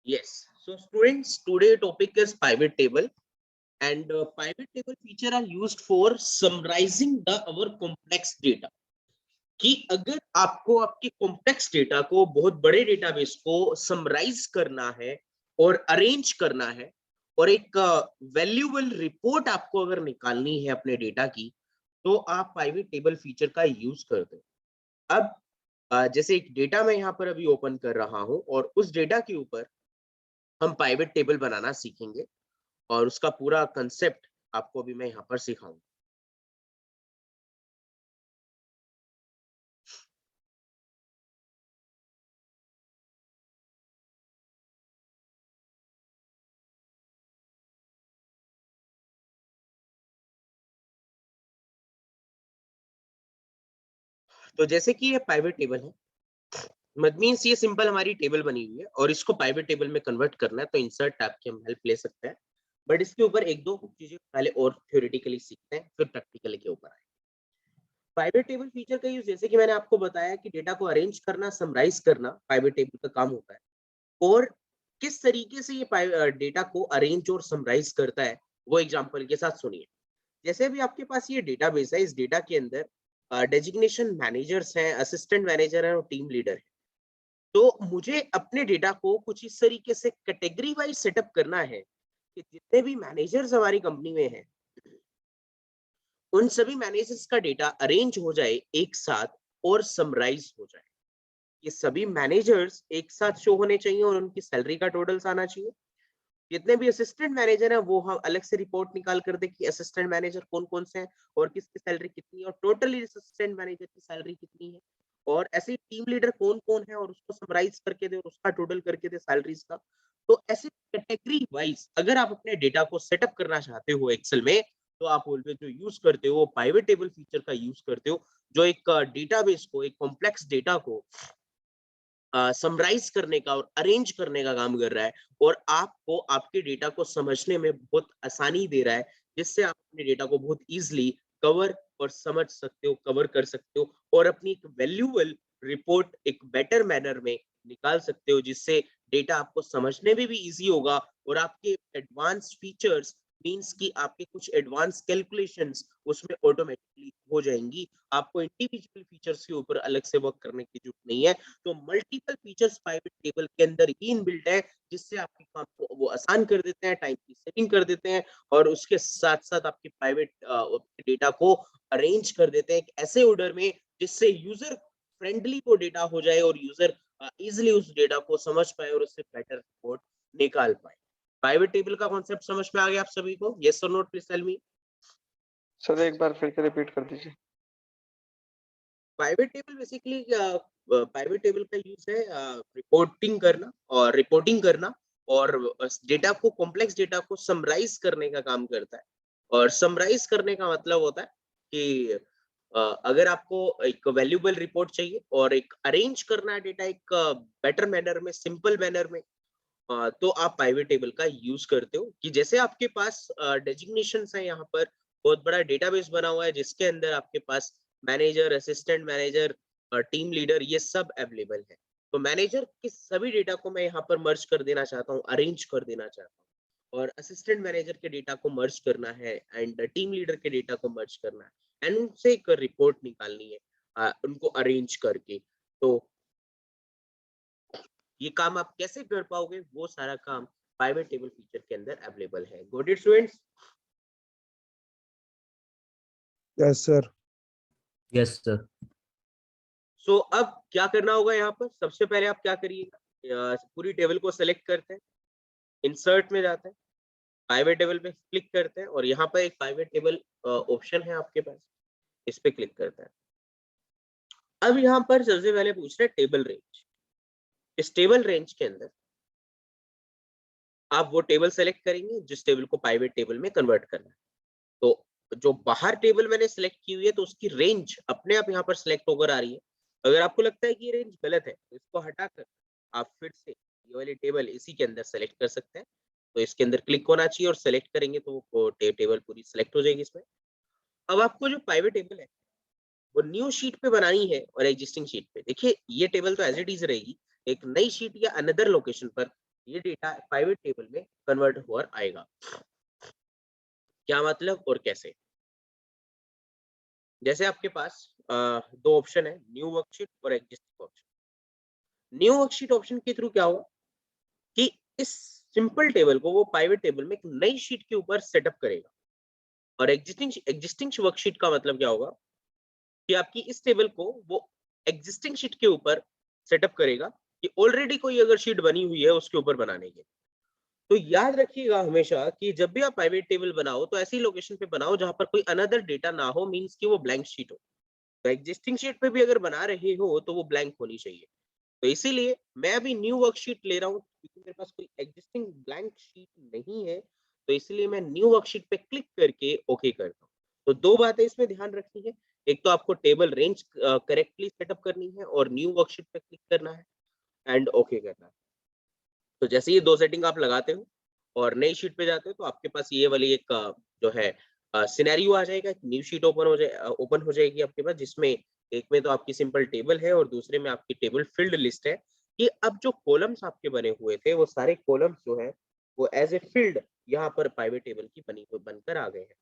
Yes. So students, today topic is pivot table, and pivot table feature are used for summarizing the our complex data. कि अगर आपको आपके complex data को, बहुत बड़े database को समराइज करना है और अरेंज करना है और एक वैल्यूएबल रिपोर्ट आपको अगर निकालनी है अपने डेटा की, तो आप पाइवेट टेबल फीचर का यूज करते हो। अब जैसे एक डेटा मैं यहाँ पर अभी ओपन कर रहा हूँ और उस डेटा के ऊपर हम पाइवेट टेबल बनाना सीखेंगे और उसका पूरा कंसेप्ट आपको अभी मैं यहाँ पर सिखाऊंगा। तो जैसे कि ये पाइवेट टेबल है, मीन्स ये सिंपल हमारी टेबल बनी हुई है और इसको पाइवेट टेबल में कन्वर्ट करना है, तो इंसर्ट टैब की हम हेल्प ले सकते हैं। बट इसके ऊपर एक दो चीजें पहले और थ्योरेटिकली सीखते हैं, फिर प्रैक्टिकली के ऊपर आए। पाइवेट टेबल फीचर का यूज, जैसे कि मैंने आपको बताया कि डेटा को अरेंज करना, समराइज करना पाइवेट टेबल का काम होता है। और किस तरीके से ये डेटा को अरेंज और समराइज करता है, वो एग्जांपल के साथ सुनिए। जैसे अभी आपके पास ये डेटाबेस है, इस डेटा के अंदर डेजिग्नेशन मैनेजर्स हैं, असिस्टेंट मैनेजर हैं और टीम लीडर है। तो मुझे अपने डेटा को कुछ इस तरीके से कैटेगरी वाइज सेटअप करना है कि जितने भी मैनेजर्स हमारी कंपनी में हैं, उन सभी मैनेजर्स का डेटा अरेंज हो जाए एक साथ और समराइज हो जाए। ये सभी मैनेजर्स एक साथ शो होने चाहिए और उनकी सैलरी का टोटल्स आना चाहिए। जितने भी असिस्टेंट मैनेजर हैं, वो हम अलग से रिपोर्ट निकाल कर दे कि असिस्टेंट मैनेजर कौन कौन से हैं और किसकी सैलरी कितनी है और टोटली असिस्टेंट मैनेजर की सैलरी कितनी है। और ऐसे टीम लीडर कौन कौन है और उसको समराइज करके दे और उसका टोटल करके दे सैलरीज का। तो ऐसे कैटेगरी वाइज अगर आप अपने डेटा को सेटअप करना चाहते हो एक्सेल में, तो आप ऑलवेज जो यूज करते हो पाइवेट टेबल फीचर का यूज करते हो, जो एक डेटाबेस को, एक कॉम्प्लेक्स डेटा को समराइज करने का और अरेंज करने का काम कर रहा है और आपको आपके डेटा को समझने में बहुत आसानी दे रहा है, जिससे आप अपने डेटा को बहुत इजीली कवर और समझ सकते हो, कवर कर सकते हो और अपनी एक वैल्यूएबल रिपोर्ट एक बेटर मैनर में निकाल सकते हो, जिससे डेटा आपको समझने में भी इजी होगा और आपके एडवांस फीचर्स, मींस कि आपके कुछ एडवांस कैलकुलेशंस उसमें ऑटोमेटिकली हो जाएंगी। आपको इंडिविजुअल फीचर्स के ऊपर अलग से वर्क करने की जरूरत नहीं है। तो मल्टीपल फीचर्स पाइवेट टेबल के अंदर ही इनबिल्ट है, जिससे आपके काम को वो आसान कर देते हैं, टाइम की सेविंग कर देते हैं और उसके साथ साथ आपके प्राइवेट डेटा को अरेंज कर देते हैं एक ऐसे ऑर्डर में जिससे यूजर फ्रेंडली वो डेटा हो जाए और यूजर इजिली उस डेटा को समझ पाए और उससे बेटर रिपोर्ट निकाल पाए। प्राइवेट टेबल का कॉन्सेप्ट समझ में आ गया आप सभी को? यस और no, please tell me. Sir एक बार फिर से रिपीट कर दीजिए। Private table basically private table का यूज है रिपोर्टिंग करना और डेटा को, कॉम्प्लेक्स डेटा को समराइज करने का काम करता है। और समराइज करने का मतलब होता है कि अगर आपको एक वैल्यूएबल रिपोर्ट चाहिए और एक अरेंज करना है डेटा एक बेटर मैनर में, सिंपल मैनर में, तो आप पाइवेट टेबल का यूज करते हो। कि जैसे आपके पास डेजिग्नेशंस है, यहाँ पर बहुत बड़ा डेटाबेस बना हुआ है जिसके अंदर आपके पास manager, assistant manager, team leader, ये सब अवेलेबल है। तो मैनेजर के सभी डेटा को मैं यहाँ पर मर्ज कर देना चाहता हूँ, अरेंज कर देना चाहता हूँ और असिस्टेंट मैनेजर के डेटा को मर्ज करना है एंड टीम लीडर के डेटा को मर्ज करना है एंड उनसे एक रिपोर्ट निकालनी है, उनको अरेंज करके। तो ये काम आप कैसे कर पाओगे, वो सारा काम पाइवेट टेबल फीचर के अंदर अवेलेबल है। Got it students? Yes sir. Yes sir. So अब क्या करना होगा, यहाँ पर सबसे पहले आप क्या करिएगा, पूरी टेबल को सेलेक्ट करते हैं, इंसर्ट में जाते हैं, पाइवेट टेबल पे क्लिक करते हैं और यहाँ पर एक पाइवेट टेबल ऑप्शन है आपके पास, इस पे क्लिक करते हैं। अब यहाँ पर सबसे पहले पूछ रहे हैं टेबल रेंज। इस टेबल रेंज के अंदर आप वो टेबल सेलेक्ट करेंगे जिस टेबल को पाइवेट टेबल में कन्वर्ट करना है। तो जो बाहर टेबल मैंने सेलेक्ट की हुई है, तो उसकी रेंज अपने आप यहाँ पर सेलेक्ट होकर आ रही है। अगर आपको लगता है कि ये रेंज गलत है, तो इसको हटाकर आप फिर से ये वाली टेबल इसी के अंदर सेलेक्ट कर सकते हैं। तो इसके अंदर क्लिक होना चाहिए और सेलेक्ट करेंगे तो वो टेबल पूरी सेलेक्ट हो जाएगी इसमें। अब आपको जो प्राइवेट टेबल है वो न्यू शीट पे बनानी है और एग्जिस्टिंग शीट पे। देखिए ये टेबल तो एज इट इज रहेगी, एक नई शीट या अनदर लोकेशन पर ये डेटा पाइवेट टेबल में कन्वर्ट होकर आएगा। क्या मतलब और कैसे? जैसे आपके पास दो ऑप्शन है, न्यू वर्कशीट और existing worksheet. New worksheet option के थ्रू क्या होगा कि इस सिंपल टेबल को वो पाइवेट टेबल में एक नई शीट के ऊपर सेटअप करेगा। और एग्जिस्टिंग वर्कशीट का मतलब क्या होगा कि आपकी इस टेबल को वो एग्जिस्टिंग शीट के ऊपर सेटअप करेगा कि ऑलरेडी कोई अगर शीट बनी हुई है उसके ऊपर बनाने के। तो याद रखिएगा हमेशा कि जब भी आप प्राइवेट टेबल बनाओ तो ऐसी लोकेशन पे बनाओ जहां पर कोई अनदर डेटा ना हो, मींस कि वो ब्लैंक शीट हो। तो एग्जिस्टिंग शीट पे भी अगर बना रहे हो तो वो ब्लैंक होनी चाहिए। तो इसीलिए मैं अभी न्यू वर्कशीट ले रहा हूँ क्योंकि मेरे पास कोई एग्जिस्टिंग ब्लैंक शीट नहीं है। तो इसलिए मैं न्यू वर्कशीट पे क्लिक करके ओके करता हूँ। तो दो बातें इसमें ध्यान रखनी है, एक तो आपको टेबल रेंज करेक्टली सेटअप करनी है और न्यू वर्कशीट पे क्लिक करना है एंड ओके करना है। तो जैसे ये दो सेटिंग आप लगाते हो और नई शीट पे जाते हो तो आपके पास ये वाली एक जो है सिनेरियो आ जाएगा, न्यू शीट ओपन हो जाएगी आपके पास, जिसमें एक में तो आपकी सिंपल टेबल है और दूसरे में आपकी टेबल फील्ड लिस्ट है कि अब जो कॉलम्स आपके बने हुए थे वो सारे कॉलम्स जो है वो एज ए फील्ड यहाँ पर पाइवेट टेबल की बनकर आ गए हैं।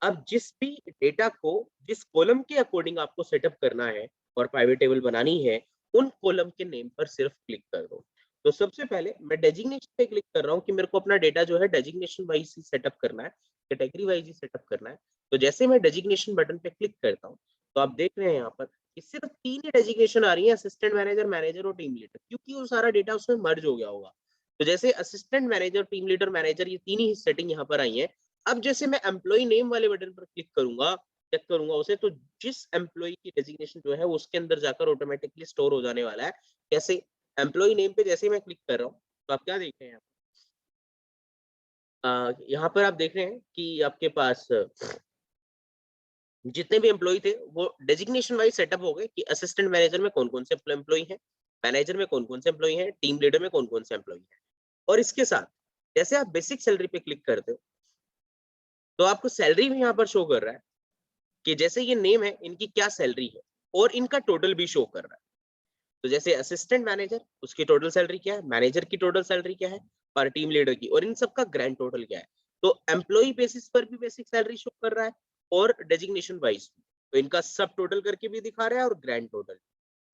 अब जिस भी डेटा को जिस कॉलम के अकॉर्डिंग आपको सेटअप करना है और प्राइवेट टेबल बनानी है, उन कॉलम के नेम पर सिर्फ क्लिक कर दो। तो सबसे पहले मैं डेजिग्नेशन पे क्लिक कर रहा हूँ कि मेरे को अपना डेटा जो है डेजिग्नेशन वाइज ही सेटअप करना है, कैटेगरी वाइज ही सेटअप करना है। तो जैसे मैं डेजिग्नेशन बटन पे क्लिक करता हूँ तो आप देख रहे हैं यहाँ पर कि सिर्फ 3 ही डेजिग्नेशन आ रही है, असिस्टेंट मैनेजर, मैनेजर और टीम लीडर, क्योंकि वो सारा डेटा उसमें मर्ज हो गया होगा। तो जैसे assistant manager, team leader, manager, ये 3 ही सेटिंग यहाँ पर आई है। अब जैसे मैं एम्प्लॉय नेम वाले बटन पर क्लिक करूंगा, चेक करूंगा उसे, तो जिस एम्प्लॉय की डेजिग्नेशन जो है वो उसके अंदर जाकर ऑटोमेटिकली स्टोर हो जाने वाला है। कैसे? एम्प्लॉय नेम पे जैसे ही मैं क्लिक कर रहा हूँ तो आप क्या देख रहे हैं? यहाँ पर आप देख रहे हैं कि आपके पास जितने भी एम्प्लॉय थे वो डेजिग्नेशन वाइज सेटअप हो गए कि असिस्टेंट मैनेजर में कौन-कौन से एम्प्लॉय हैं, मैनेजर में कौन-कौन से एम्प्लॉय हैं, टीम लीडर में कौन-कौन से एम्प्लॉय हैं। और इसके साथ जैसे आप बेसिक सैलरी पे क्लिक करते हो तो आपको सैलरी भी यहाँ पर शो कर रहा है कि जैसे ये नेम है, इनकी क्या सैलरी है और इनका टोटल भी शो कर रहा है। तो जैसे असिस्टेंट मैनेजर, उसकी टोटल सैलरी क्या है, मैनेजर की टोटल सैलरी क्या है और टीम लीडर की, और इन सबका ग्रैंड टोटल क्या है। तो एम्प्लॉय बेसिस पर भी बेसिक सैलरी शो कर रहा है और डेजिग्नेशन वाइज तो इनका सब टोटल करके भी दिखा रहा है और ग्रैंड टोटल।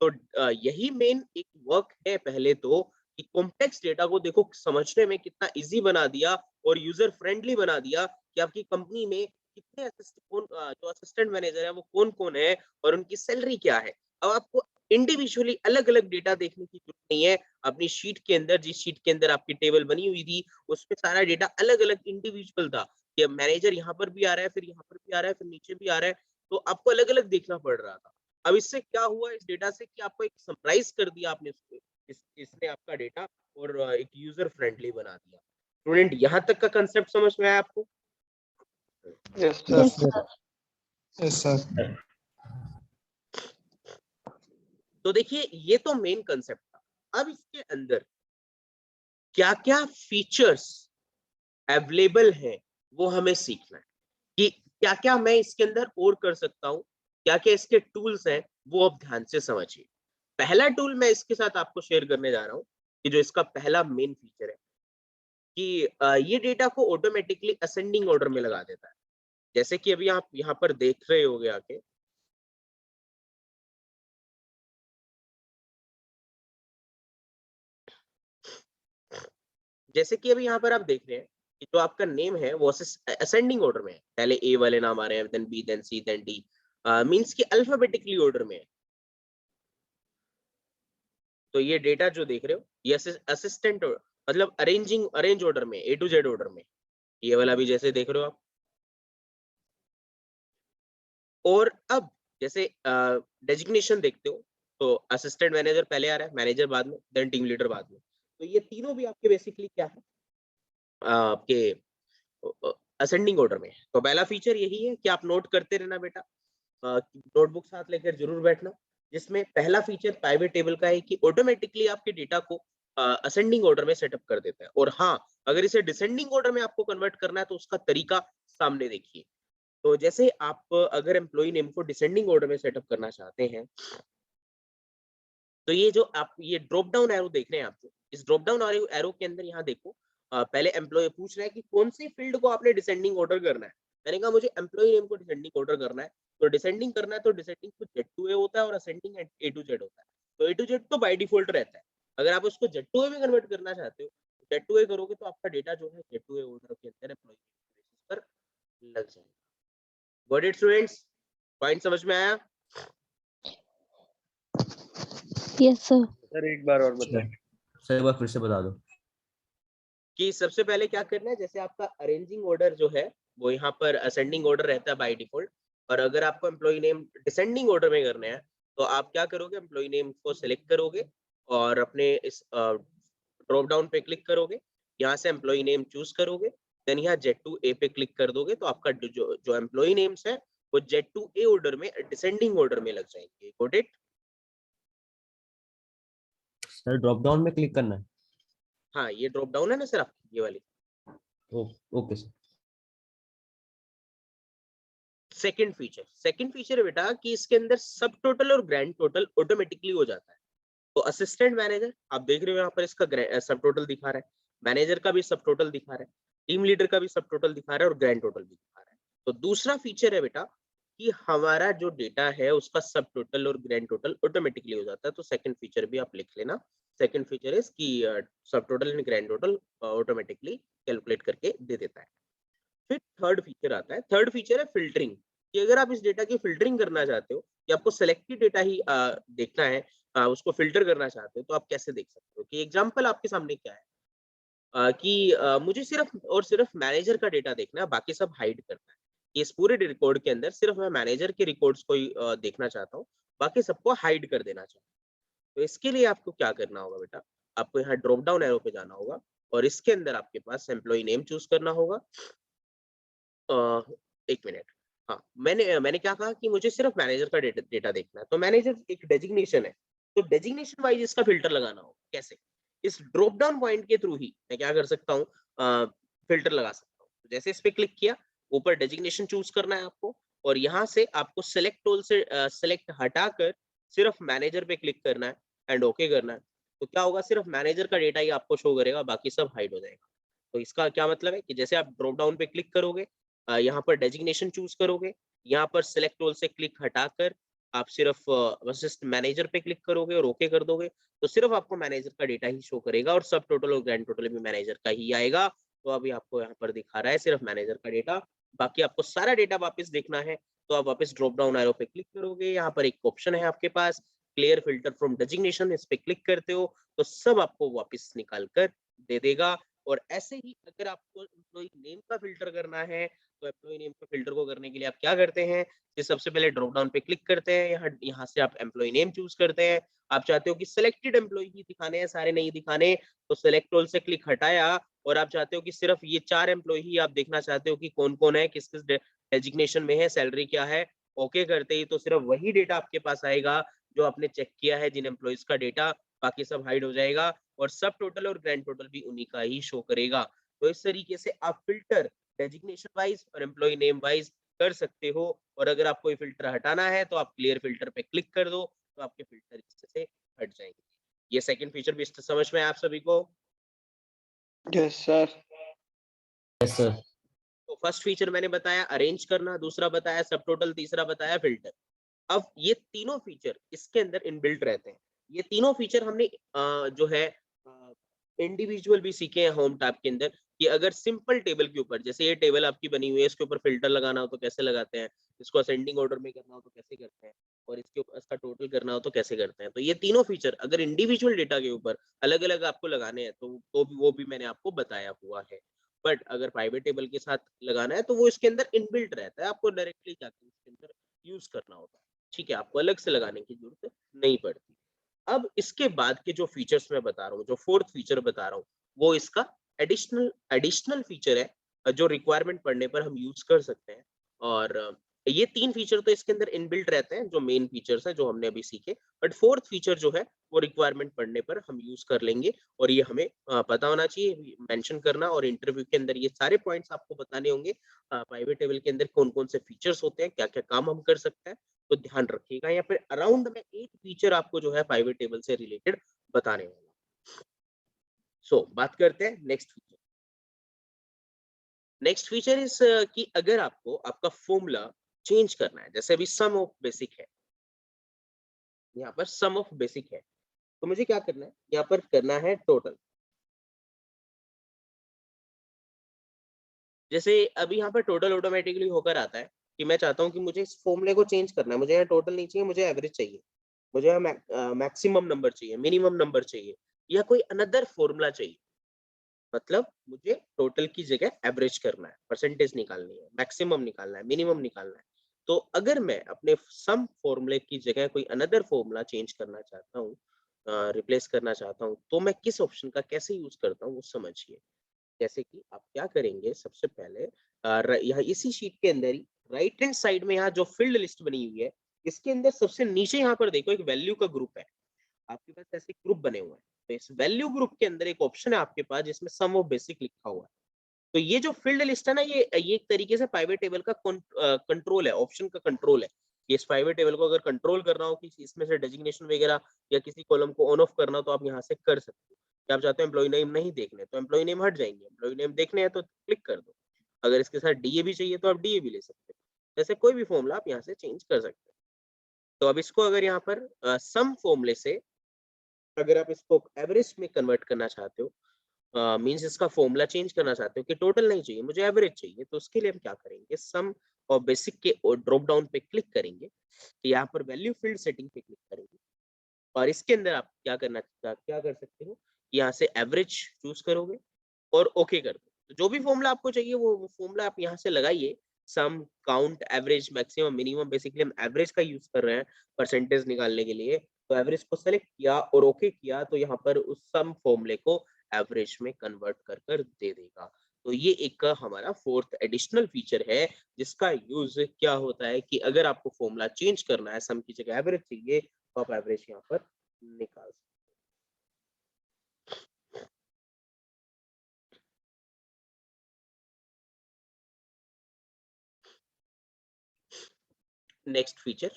तो यही मेन एक वर्क है पहले तो कि कॉम्प्लेक्स डेटा को देखो समझने में कितना इजी बना दिया और यूजर फ्रेंडली बना दिया कि आपकी कंपनी में कितने जो असिस्टेंट मैनेजर है वो कौन कौन है और उनकी सैलरी क्या है। अब आपको इंडिविजुअली अलग अलग डेटा देखने की जरूरत नहीं है। अपनी शीट के अंदर, जिस शीट के अंदर आपकी टेबल बनी हुई थी, उसमें सारा डेटा अलग अलग इंडिविजुअल था कि मैनेजर यहाँ पर भी आ रहा है, फिर यहाँ पर भी आ रहा है, फिर नीचे भी आ रहा है। तो आपको अलग अलग देखना पड़ रहा था। अब इससे क्या हुआ इस डेटा से कि आपको एक समराइज कर दिया आपने इसको, इसने आपका डेटा और एक यूजर फ्रेंडली बना दिया। स्टूडेंट, यहाँ तक का कंसेप्ट समझ में आया आपको? Yes Yes, sir. sir. Yes, sir. तो देखिए ये तो मेन कंसेप्ट था। अब इसके अंदर क्या क्या फीचर्स अवेलेबल हैं वो हमें सीखना है कि क्या क्या मैं इसके अंदर और कर सकता हूँ, क्या क्या इसके टूल्स हैं, वो आप ध्यान से समझिए। पहला टूल मैं इसके साथ आपको शेयर करने जा रहा हूँ कि जो इसका पहला मेन फीचर है कि ये डेटा को ऑटोमेटिकली असेंडिंग ऑर्डर में लगा देता है। जैसे कि अभी आप यहाँ पर देख रहे होगे आके, जैसे कि अभी यहाँ पर आप देख रहे हैं कि जो आपका नेम है वो असेंडिंग ऑर्डर में है। पहले ए वाले नाम आ रहे हैं, देन बी, देन सी, देन डी, मींस कि अल्फाबेटिकली ऑर्डर में है। तो ये डेटा जो देख रहे हो ये असिस्टेंट मतलब अरेंज ऑर्डर में, ए टू जेड ऑर्डर में, ये वाला भी जैसे देख रहे हो आप। और अब जैसे डेजिग्नेशन देखते हो तो असिस्टेंट मैनेजर पहले आ रहा है, मैनेजर बाद में, देन टीम लीडर बाद में। तो ये तीनों भी आपके बेसिकली क्या है, आपके असेंडिंग ऑर्डर में। तो पहला फीचर यही है कि आप नोट करते रहना बेटा, नोटबुक साथ लेकर जरूर बैठना। जिसमें पहला फीचर प्राइवेट टेबल का है कि ऑटोमेटिकली आपके डेटा को असेंडिंग ऑर्डर में सेटअप कर देता है। और हाँ, अगर इसे डिसेंडिंग ऑर्डर में आपको कन्वर्ट करना है तो उसका तरीका सामने देखिए। तो जैसे आप अगर एम्प्लॉय नेम को डिसेंडिंग ऑर्डर में सेटअप करना चाहते हैं तो ये जो आप ये ड्रॉप डाउन एरो देख रहे हैं आप, इस ड्रॉप डाउन एरो के अंदर यहाँ देखो, पहले एम्प्लॉय पूछ रहा है कि कौन सी फील्ड को आपने डिसेंडिंग ऑर्डर करना है। मैंने कहा मुझे एम्प्लॉय नेम को डिसेंडिंग ऑर्डर करना है, तो डिसेंडिंग करना है तो डिसेंडिंग तो जेड टू ए होता है और असेंडिंग ए टू जेड होता है। तो ए टू जेड तो बाय डिफॉल्ट रहता है। अगर आप उसको जेड टू ए में कन्वर्ट करना चाहते हो, जेड टू ए करोगे तो आपका डेटा जो है जेड टू ए ऑर्डर के अंदर एम्प्लॉय पर लग जाएगा। Got it students? पॉइंट समझ में आया? Yes sir. सर एक बार और बताएं। सर एक बार फिर से बता दो। कि सबसे पहले क्या करना है, जैसे आपका अरेंजिंग ऑर्डर जो है वो यहाँ पर असेंडिंग ऑर्डर रहता है बाय डिफॉल्ट, और अगर आपको एम्प्लॉय नेम डिसेंडिंग ऑर्डर में करने हैं तो आप क्या करोगे, एम्प्लॉय नेम को सिलेक्ट करोगे और अपने इस ड्रॉप डाउन पे क्लिक करोगे, यहाँ से एम्प्लॉय नेम चूज करोगे, देन यहाँ जेड टू ए पे क्लिक कर दोगे तो आपका जो एम्प्लॉय नेम्स है वो जेड टू ए ऑर्डर में डिसेंडिंग ऑर्डर में लग जाएंगे। Got it? Sir drop down में क्लिक करना है। हाँ, ये ड्रॉप डाउन है ना सर आपकी, ये वाली। Okay sir. सेकंड फीचर है बेटा कि इसके अंदर सब टोटल और ग्रैंड टोटल ऑटोमेटिकली हो जाता है। तो असिस्टेंट मैनेजर आप देख रहे हो यहाँ पर इसका सब टोटल दिखा रहा है, मैनेजर का भी सब टोटल दिखा रहा है, टीम लीडर का भी सब टोटल दिखा रहा है और ग्रैंड टोटल भी दिखा रहा है। तो दूसरा फीचर है बेटा कि हमारा जो डेटा है उसका सब टोटल और ग्रैंड टोटल ऑटोमेटिकली हो जाता है। तो सेकंड फीचर भी आप लिख लेना। सेकंड फीचर इज कि सब total and grand total automatically calculate करके दे देता है। फिर थर्ड फीचर आता है, थर्ड फीचर है फिल्टरिंग, कि अगर आप इस डेटा की फिल्टरिंग करना चाहते हो कि आपको सिलेक्टेड डेटा ही देखना है, उसको फिल्टर करना चाहते हो, तो आप कैसे देख सकते हो। कि एग्जांपल आपके सामने क्या है, कि मुझे सिर्फ और सिर्फ मैनेजर का डेटा देखना है, बाकी सब हाइड करना है। इस पूरे रिकॉर्ड के अंदर सिर्फ मैं मैनेजर के रिकॉर्ड्स को ही देखना चाहता हूँ, बाकी सबको हाइड कर देना चाहता हूँ। तो इसके लिए आपको क्या करना होगा बेटा, आपको यहाँ ड्रॉप डाउन एरो पे जाना होगा और इसके अंदर आपके पास एम्प्लॉय नेम चूज करना होगा। एक मिनट, हाँ, मैंने क्या कहा कि मुझे सिर्फ मैनेजर का डेटा देखना है। तो मैनेजर एक डेजिग्नेशन है, तो डेजिग्नेशन वाइज इसका फिल्टर लगाना होगा। कैसे? इस ड्रॉप डाउन पॉइंट के थ्रू ही मैं क्या कर सकता हूँ, फिल्टर लगा सकता हूँ। तो जैसे इस पे क्लिक किया, ऊपर डेजिग्नेशन चूज करना है आपको और यहाँ से आपको सेलेक्ट टूल से सेलेक्ट हटाकर सिर्फ मैनेजर पे क्लिक करना है एंड ओके करना है। तो क्या होगा, सिर्फ मैनेजर का डेटा ही आपको शो करेगा, बाकी सब हाइड हो जाएगा। तो इसका क्या मतलब है कि जैसे आप ड्रॉप डाउन पे क्लिक करोगे, यहाँ पर डेजिग्नेशन चूज करोगे, यहाँ पर सेलेक्ट रोल से क्लिक हटाकर आप सिर्फ बस मैनेजर पे क्लिक करोगे और ओके कर दोगे, तो सिर्फ आपको मैनेजर का डेटा ही शो करेगा और सब टोटल और ग्रैंड टोटल भी मैनेजर का ही आएगा। तो अभी आपको यहाँ पर दिखा रहा है सिर्फ मैनेजर का डेटा, बाकी आपको सारा डेटा वापस देखना है तो आप वापस ड्रॉप डाउन एरो पे क्लिक करोगे। यहाँ पर एक ऑप्शन है आपके पास, क्लियर फिल्टर फ्रॉम डेजिग्नेशन, इस पे क्लिक करते हो तो सब आपको वापस निकाल कर दे देगा। और ऐसे ही अगर आपको एम्प्लॉय नेम का फिल्टर करना है, तो एम्प्लॉय नेम का फिल्टर को करने के लिए आप क्या करते हैं कि सबसे पहले ड्रॉप डाउन पे क्लिक करते हैं, यहाँ से आप एम्प्लॉय नेम चूज करते हैं। आप चाहते हो कि सिलेक्टेड एम्प्लॉय ही दिखाने हैं, सारे नहीं दिखाने, तो सिलेक्ट ऑल से क्लिक हटाया और आप चाहते हो कि सिर्फ ये 4 एम्प्लॉय ही आप देखना चाहते हो कि कौन-कौन है, किस-किस डेजिग्नेशन में है, सैलरी क्या है। ओके करते ही तो सिर्फ वही डेटा आपके पास आएगा जो आपने चेक किया है, जिन एम्प्लॉइज का डेटा, बाकी सब हाइड हो जाएगा और सब टोटल और ग्रैंड टोटल भी उन्हीं का ही शो करेगा। तो इस तरीके से आप फिल्टर डेजिग्नेशन वाइज और एम्प्लॉय नेम वाइज कर सकते हो। और अगर आपको ये फिल्टर हटाना है तो आप क्लियर फिल्टर पे क्लिक कर दो, तो आपके फिल्टर इससे हट जाएंगे। ये सेकंड फीचर भी समझ में आया आप सभी को? Yes sir. Yes sir. तो फर्स्ट फीचर मैंने बताया अरेंज करना, दूसरा बताया सब टोटल, तीसरा बताया फिल्टर। अब ये तीनों फीचर इसके अंदर इनबिल्ट रहते हैं। ये तीनों फीचर हमने जो है इंडिविजुअल भी सीखे हैं होम टैब के अंदर, कि अगर सिंपल टेबल के ऊपर, जैसे ये टेबल आपकी बनी हुई है, इसके ऊपर फिल्टर लगाना हो तो कैसे लगाते हैं, इसको असेंडिंग ऑर्डर में करना हो तो कैसे करते हैं, और इसके ऊपर इसका टोटल करना हो तो कैसे करते हैं। तो ये तीनों फीचर अगर इंडिविजुअल डेटा के ऊपर अलग अलग आपको लगाने हैं तो वो भी मैंने आपको बताया हुआ है। बट अगर प्राइवेट टेबल के साथ लगाना है तो वो इसके अंदर इनबिल्ट रहता है, आपको डायरेक्टली जाकर इसके अंदर यूज करना होता है। ठीक है, आपको अलग से लगाने की जरूरत नहीं पड़ती। अब इसके बाद के जो फीचर्स मैं बता रहा हूँ, जो फोर्थ फीचर बता रहा हूँ, वो इसका एडिशनल फीचर है जो रिक्वायरमेंट पड़ने पर हम यूज कर सकते हैं। और ये 3 फीचर तो इसके अंदर इनबिल्ट रहते हैं, जो मेन फीचर्स हैं जो हमने अभी सीखे। बट फोर्थ फीचर जो है वो रिक्वायरमेंट पड़ने पर हम यूज कर लेंगे और ये हमें पता होना चाहिए, मेंशन करना, और इंटरव्यू के अंदर ये सारे पॉइंट्स आपको बताने होंगे। प्राइवेट टेबल के अंदर कौन कौन से फीचर्स होते हैं, क्या क्या काम हम कर सकते हैं, तो ध्यान रखिएगा। या फिर अराउंड में 8 फीचर आपको जो है प्राइवेट टेबल से रिलेटेड बताने वाला। बात करते हैं next feature. Next feature is कि अगर आपको आपका फॉर्मूला चेंज करना है, जैसे अभी सम ऑफ बेसिक है, यहाँ पर सम ऑफ बेसिक है, तो मुझे क्या करना है, यहाँ पर करना है टोटल। जैसे अभी यहाँ पर टोटल ऑटोमेटिकली होकर आता है कि मैं चाहता हूँ कि मुझे इस फॉर्मूले को चेंज करना है, मुझे यहाँ टोटल नहीं चाहिए, मुझे एवरेज चाहिए, मुझे यहाँ मैक्सिमम नंबर चाहिए, मिनिमम नंबर चाहिए, या कोई अनदर फॉर्मूला चाहिए। मतलब मुझे टोटल की जगह एवरेज करना है, परसेंटेज निकालनी है, मैक्सिमम निकालना है, मिनिमम निकालना है। तो अगर मैं अपने सम फॉर्मूले की जगह कोई अनदर फॉर्मूला चेंज करना चाहता हूँ, रिप्लेस करना चाहता हूँ, तो मैं किस ऑप्शन का कैसे यूज करता हूँ वो समझिए। जैसे कि आप क्या करेंगे, सबसे पहले यहाँ इसी शीट के अंदर ही राइट हैंड साइड में यहाँ जो फील्ड लिस्ट बनी हुई है, इसके अंदर सबसे नीचे यहाँ पर देखो एक वैल्यू का ग्रुप है, आपके पास ऐसे ग्रुप बने हुए हैं। तो इस वैल्यू ग्रुप के अंदर एक ऑप्शन है आपके पास जिसमें सम ऑफ बेसिक लिखा हुआ है। तो ये जो फील्ड लिस्ट है ना, ये एक तरीके से पाइवेट टेबल का कंट्रोल है, ऑप्शन का कंट्रोल है। कि इस पाइवेट टेबल को अगर कंट्रोल करना हो कि इसमें से डेजिग्नेशन वगैरह या किसी कॉलम को ऑन ऑफ करना हो, तो आप यहाँ से कर सकते हो। कि आप चाहते हो एम्प्लॉय नेम नहीं देखने, तो एम्प्लॉय नेम हट जाएंगे, एम्प्लॉय नेम देखने हैं तो क्लिक कर दो। अगर इसके साथ डीए भी चाहिए तो आप डीए भी ले सकते हो। जैसे कोई भी फॉर्मूला आप यहाँ से चेंज कर सकते हो। तो अब इसको अगर यहाँ पर सम फॉर्मूले से अगर आप इसको एवरेज में कन्वर्ट करना चाहते हो, मींस इसका फॉर्मूला चेंज करना चाहते हो कि टोटल नहीं चाहिए, मुझे एवरेज चाहिए, तो उसके लिए हम क्या करेंगे, सम और बेसिक के ड्रॉप डाउन पे क्लिक करेंगे। तो यहाँ पर वैल्यू फील्ड सेटिंग पे क्लिक करेंगे और इसके अंदर आप क्या कर सकते हो, यहाँ से एवरेज चूज करोगे और ओके कर दो। तो जो भी फॉर्मूला आपको चाहिए वो फॉर्मूला आप यहाँ से लगाइए। Sum, count, average, maximum, minimum, basically हम एवरेज का यूज कर रहे हैं परसेंटेज निकालने के लिए। तो एवरेज को सेलेक्ट किया और ओके किया, तो यहाँ पर उस सम फॉर्मूले को एवरेज में कन्वर्ट कर दे देगा। तो ये एक हमारा फोर्थ एडिशनल फीचर है, जिसका यूज क्या होता है कि अगर आपको फॉर्मूला चेंज करना है, सम की जगह एवरेज चाहिए, तो आप एवरेज यहाँ पर निकाल सकते हैं। Next feature,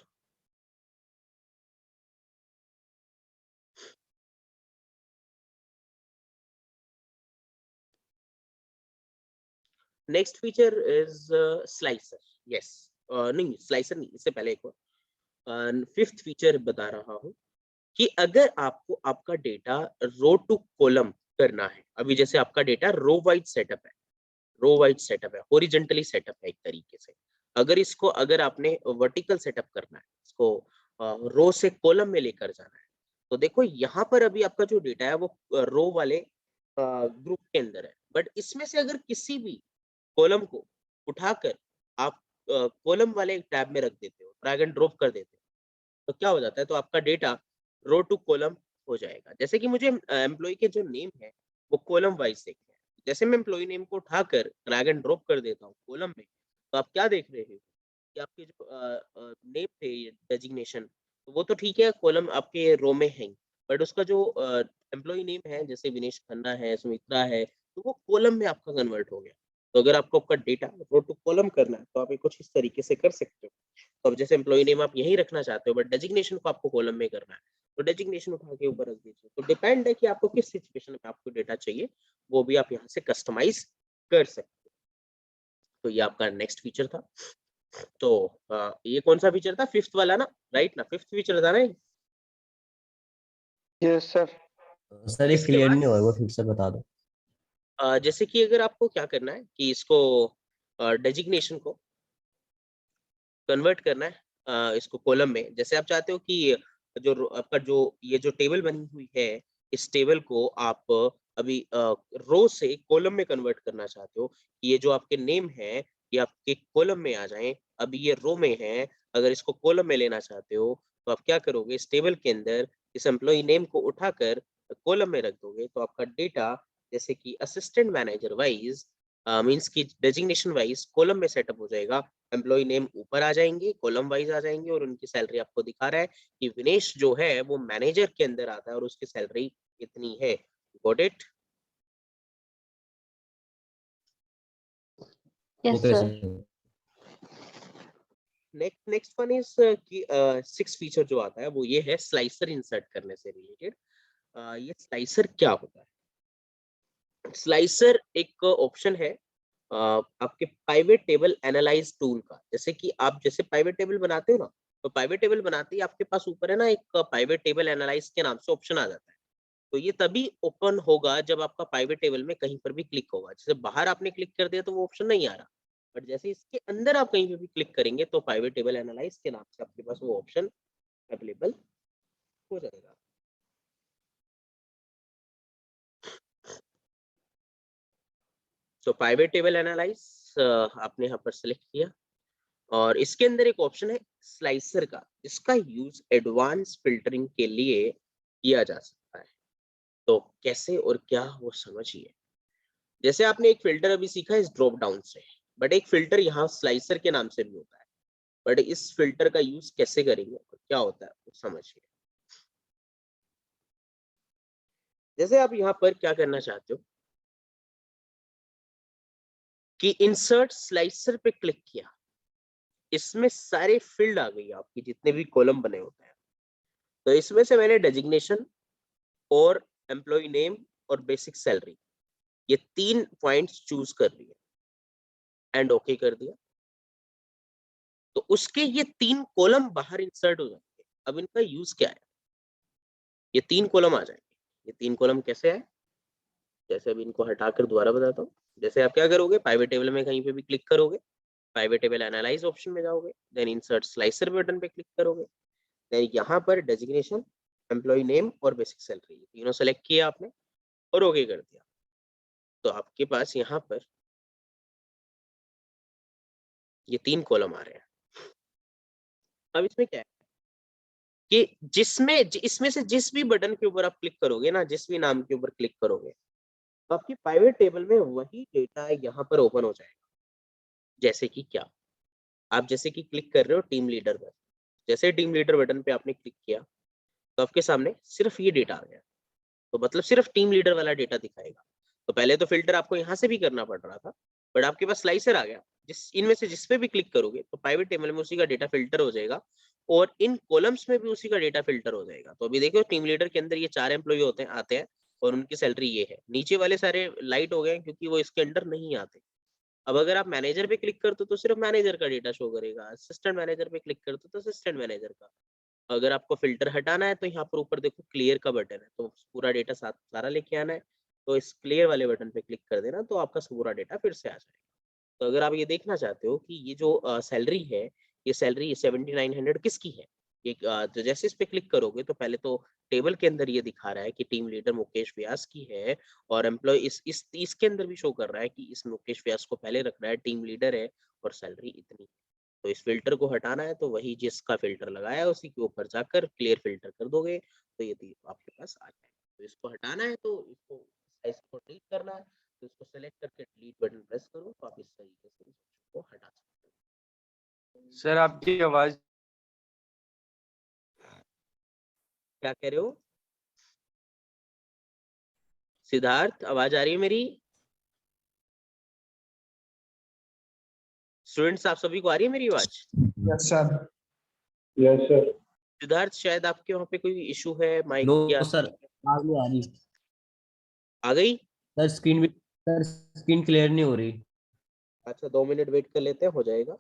next feature is slicer. Yes, नहीं स्लाइसर नहीं, इससे पहले एक और फिफ्थ फीचर बता रहा हूँ कि अगर आपको आपका डेटा रो टू कॉलम करना है, अभी जैसे आपका डेटा रो वाइज सेटअप है, रो वाइज सेटअप है, हॉरिजॉन्टली सेटअप है एक तरीके से। अगर इसको अगर आपने वर्टिकल सेटअप करना है, इसको रो से कॉलम में लेकर जाना है, तो देखो यहाँ पर अभी आपका जो डेटा है वो रो वाले ग्रुप के अंदर है, बट इसमें से अगर किसी भी कॉलम को उठाकर आप कॉलम वाले एक टैब में रख देते हो, ड्रैग एंड ड्रॉप कर देते हो, तो क्या हो जाता है, तो आपका डेटा रो टू कॉलम हो जाएगा। जैसे कि मुझे एम्प्लॉय के जो नेम है वो कॉलम वाइज देखते हैं, जैसे मैं एम्प्लॉय नेम को उठाकर ड्रैग एंड ड्रॉप कर देता हूँ कॉलम में, तो आप क्या देख रहे हो कि आपके जो नेम थे डेजिग्नेशन, तो वो तो ठीक है कॉलम आपके रो में है, बट उसका जो एम्प्लॉय नेम है, जैसे विनेश खन्ना है, सुमित्रा है, तो वो कॉलम में आपका कन्वर्ट हो गया। तो अगर आपको आपका डेटा रो टू कॉलम करना है, तो आप ये कुछ इस तरीके से कर सकते हो। तो अब जैसे एम्प्लॉय नेम आप यहीं रखना चाहते हो, बट डेजिग्नेशन को आपको कॉलम में करना है, तो डेजिग्नेशन उठा के ऊपर रख दीजिए। तो डिपेंड है कि आपको किस सिचुएशन में आपको डेटा चाहिए, वो भी आप यहाँ से कस्टमाइज कर सकते हो। तो ये आपका नेक्स्ट फीचर था। तो ये कौन सा फीचर था, फिफ्थ वाला ना, राइट ना, फिफ्थ फीचर था ना ये? Yes sir. सर ये इसके क्लियर बाद नहीं हुआ, फिर से बता दो। जैसे कि अगर आपको क्या करना है कि इसको डेजिग्नेशन को कन्वर्ट करना है इसको कॉलम में, जैसे आप चाहते हो कि जो आपका जो ये जो टेबल बनी हुई है, इस टेबल को आप अभी रो से कॉलम में कन्वर्ट करना चाहते हो, ये जो आपके नेम है ये आपके कॉलम में आ जाएं, अभी ये रो में है, अगर इसको कॉलम में लेना चाहते हो, तो आप क्या करोगे, इस टेबल के अंदर इस एम्प्लॉय नेम को उठाकर कॉलम में रख दोगे, तो आपका डेटा जैसे कि असिस्टेंट मैनेजर वाइज मीन्स की डेजिग्नेशन वाइज कॉलम में सेटअप हो जाएगा। एम्प्लॉय नेम ऊपर आ जाएंगे, कॉलम वाइज आ जाएंगे, और उनकी सैलरी आपको दिखा रहा है कि विनेश जो है वो मैनेजर के अंदर आता है और उसकी सैलरी इतनी है। Got it? Yes, okay sir. Sir. Next one is कि सिक्स फीचर जो आता है वो ये है स्लाइसर इंसर्ट करने से रिलेटेड। ये स्लाइसर क्या होता है? स्लाइसर एक ऑप्शन है आपके पाइवेट टेबल एनालाइज टूल का। जैसे कि आप जैसे पाइवेट टेबल बनाते हो ना, तो पाइवेट टेबल बनाते ही आपके पास ऊपर है ना एक पाइवेट टेबल एनालाइज के नाम से ऑप्शन आ जाता है। तो ये तभी ओपन होगा जब आपका पाइवेट टेबल में कहीं पर भी क्लिक होगा। जैसे बाहर आपने क्लिक कर दिया तो वो ऑप्शन नहीं आ रहा, बट जैसे इसके अंदर आप कहीं पे भी क्लिक करेंगे तो पाइवेट टेबल एनालाइज के नाम से आपके पास वो ऑप्शन अवेलेबल हो जाएगा। तो पाइवेट टेबल एनालाइज आपने यहाँ पर सिलेक्ट किया और इसके अंदर एक ऑप्शन है स्लाइसर का, इसका यूज एडवांस फिल्टरिंग के लिए किया जा सकता है। तो कैसे और क्या वो समझिए। जैसे आपने एक फिल्टर अभी सीखा इस ड्रॉप डाउन से, बट एक फिल्टर यहाँ स्लाइसर के नाम से भी होता है, बट इस फिल्टर का यूज कैसे करेंगे और क्या होता है वो समझिए। जैसे आप यहाँ पर क्या करना चाहते हो कि इंसर्ट स्लाइसर पे क्लिक किया, इसमें सारे फील्ड आ गई आपकी जितने भी कॉलम बने होते हैं। तो इसमें से मैंने डेजिग्नेशन और एम्प्लॉय नेम और बेसिक सैलरी ये 3 पॉइंट्स चूज कर लिए एंड ओके कर दिया। तो उसके ये 3 कॉलम बाहर इंसर्ट हो जाएंगे। अब इनका यूज क्या है, ये 3 कॉलम आ जाएंगे। ये 3 कॉलम कैसे है, जैसे अभी इनको हटाकर दोबारा बताता हूँ। जैसे आप क्या करोगे, पाइवेट टेबल में कहीं पे भी क्लिक करोगे, पाइवेट टेबल एनालाइज ऑप्शन में जाओगे, देन इंसर्ट स्लाइसर बटन पे क्लिक करोगे, देन यहाँ पर डेजिग्नेशन, एम्प्लॉय नेम और बेसिक सैलरी तीनों सेलेक्ट किया आपने और ओके कर दिया। तो आपके पास यहाँ पर ये 3 कॉलम आ रहे हैं। अब इसमें क्या है कि इसमें से जिस भी बटन के ऊपर आप क्लिक करोगे ना, जिस भी नाम के ऊपर क्लिक करोगे, तो आपकी प्राइवेट टेबल में वही डेटा यहाँ पर ओपन हो जाएगा। जैसे कि क्या, आप जैसे कि क्लिक कर रहे हो टीम लीडर पर, जैसे टीम लीडर बटन पे आपने क्लिक किया तो आपके सामने सिर्फ ये डेटा आ गया। तो मतलब सिर्फ टीम लीडर वाला डेटा दिखाएगा। तो पहले तो फिल्टर आपको यहाँ से भी करना पड़ रहा था, बट आपके पास स्लाइसर आ गया, इनमें से जिस पे भी क्लिक करोगे तो प्राइवेट टेबल में उसी का डेटा फिल्टर हो जाएगा और इन कॉलम्स में भी उसी का डेटा फिल्टर हो जाएगा। तो अभी देखो टीम लीडर के अंदर ये 4 एम्प्लॉय होते हैं, आते हैं और उनकी सैलरी ये है। नीचे वाले सारे लाइट हो गए क्योंकि वो इसके अंडर नहीं आते। अब अगर आप मैनेजर पे क्लिक करते हो तो सिर्फ मैनेजर का डेटा शो करेगा, असिस्टेंट मैनेजर पे क्लिक करते हो तो असिस्टेंट मैनेजर का। अगर आपको फिल्टर हटाना है तो यहाँ पर ऊपर देखो क्लियर का बटन है, तो पूरा डेटा सारा लेके आना है, तो इस क्लियर वाले बटन पे क्लिक कर देना तो आपका पूरा डेटा फिर से आ जाएगा। तो अगर आप ये देखना चाहते हो कि ये जो सैलरी है, ये सैलरी 7900 किसकी है, ये तो जैसे इस पे क्लिक करोगे तो पहले तो टेबल के अंदर ये दिखा रहा है कि टीम लीडर मुकेश व्यास की है और एम्प्लॉय इसके अंदर भी शो कर रहा है कि इस मुकेश व्यास को पहले रखना है, टीम लीडर है और सैलरी इतनी। तो इस फिल्टर को हटाना है तो वही जिसका फिल्टर लगाया है उसी के ऊपर जाकर क्लियर फिल्टर कर दोगे तो ये आपके पास आ जाएगा। तो इसको हटाना है तो इसको साइज को डिलीट करना है तो इसको सेलेक्ट करके डिलीट बटन प्रेस करो तो आप इस तरीके से इसको हटा सकते हो। सर आपकी आवाज क्या कह रहे हो सिद्धार्थ, आवाज आ रही है मेरी? स्टूडेंट्स आप सभी को आ रही है मेरी आवाज? Yes sir. Yes sir. Siddharth शायद आपके वहाँ पे कोई इशू है माइक नो या सर, आ रही। आ गई? सर स्क्रीन क्लियर नहीं हो रही। अच्छा 2 मिनट वेट कर लेते हैं, हो जाएगा।